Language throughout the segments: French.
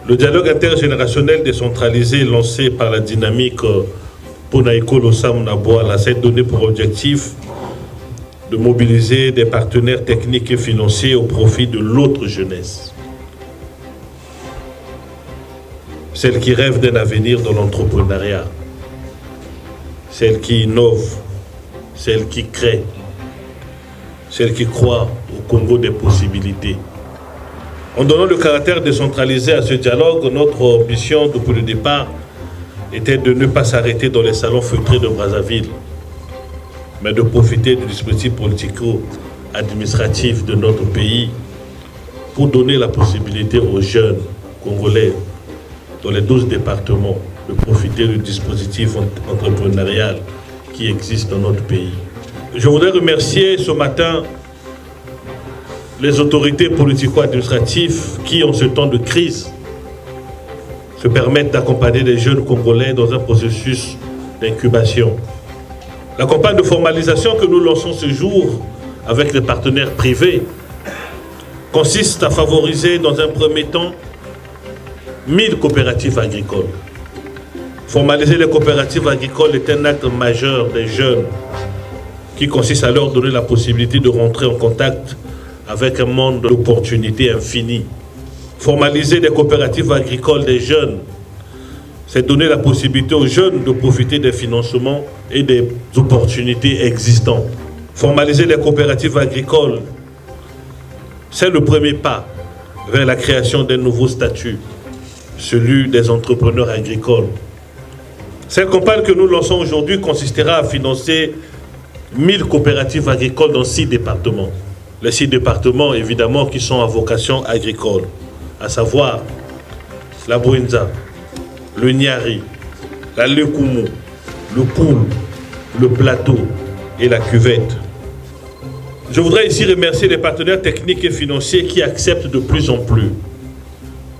Le dialogue intergénérationnel décentralisé lancé par la dynamique Ponaiko Losam Naboala s'est donné pour objectif de mobiliser des partenaires techniques et financiers au profit de l'autre jeunesse. Celle qui rêve d'un avenir dans l'entrepreneuriat, celle qui innove, celle qui crée, celle qui croit au Congo des possibilités. En donnant le caractère décentralisé à ce dialogue, notre ambition depuis le départ était de ne pas s'arrêter dans les salons feutrés de Brazzaville, mais de profiter du dispositif politico-administratif de notre pays pour donner la possibilité aux jeunes Congolais dans les 12 départements de profiter du dispositif entrepreneurial qui existe dans notre pays. Je voudrais remercier ce matin les autorités politico-administratives qui, en ce temps de crise, se permettent d'accompagner les jeunes Congolais dans un processus d'incubation. La campagne de formalisation que nous lançons ce jour avec les partenaires privés consiste à favoriser dans un premier temps 1000 coopératives agricoles. Formaliser les coopératives agricoles est un acte majeur des jeunes qui consiste à leur donner la possibilité de rentrer en contact avec un monde d'opportunités infinies. Formaliser les coopératives agricoles des jeunes, c'est donner la possibilité aux jeunes de profiter des financements et des opportunités existantes. Formaliser les coopératives agricoles, c'est le premier pas vers la création d'un nouveau statut, celui des entrepreneurs agricoles. Cette campagne que nous lançons aujourd'hui consistera à financer 1000 coopératives agricoles dans 6 départements. Les 6 départements, évidemment, qui sont à vocation agricole, à savoir la Bouinza, le Niari, la Lekumu, le Poul, le Plateau et la Cuvette. Je voudrais ici remercier les partenaires techniques et financiers qui acceptent de plus en plus,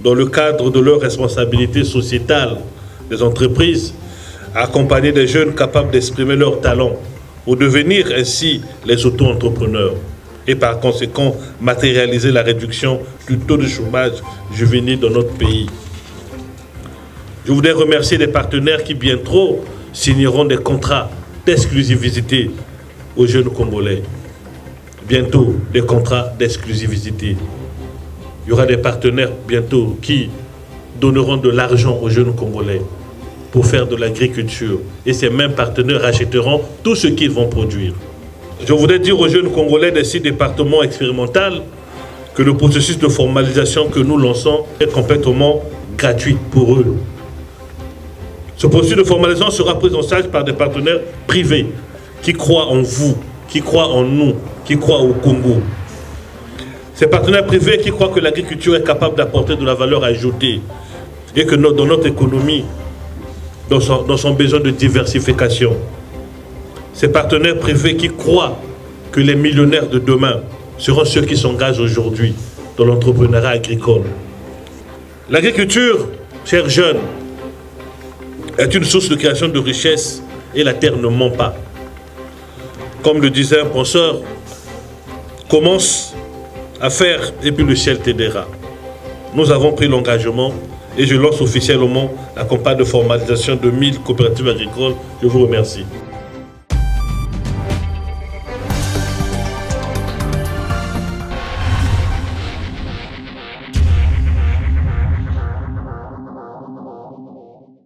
dans le cadre de leur responsabilité sociétale des entreprises, à accompagner des jeunes capables d'exprimer leurs talents pour devenir ainsi les auto-entrepreneurs et par conséquent matérialiser la réduction du taux de chômage juvénile dans notre pays. Je voudrais remercier les partenaires qui bientôt signeront des contrats d'exclusivité aux jeunes Congolais. Bientôt, des contrats d'exclusivité. Il y aura des partenaires bientôt qui donneront de l'argent aux jeunes Congolais pour faire de l'agriculture. Et ces mêmes partenaires achèteront tout ce qu'ils vont produire. Je voudrais dire aux jeunes Congolais des 6 départements expérimentaux que le processus de formalisation que nous lançons est complètement gratuit pour eux. Ce processus de formalisation sera pris en charge par des partenaires privés qui croient en vous, qui croient en nous, qui croient au Congo. Ces partenaires privés qui croient que l'agriculture est capable d'apporter de la valeur ajoutée et que dans notre économie, dans son besoin de diversification. Ces partenaires privés qui croient que les millionnaires de demain seront ceux qui s'engagent aujourd'hui dans l'entrepreneuriat agricole. L'agriculture, chers jeunes, est une source de création de richesse et la terre ne ment pas. Comme le disait un penseur, commence à faire et puis le ciel t'aidera. Nous avons pris l'engagement et je lance officiellement la campagne de formalisation de 1000 coopératives agricoles. Je vous remercie.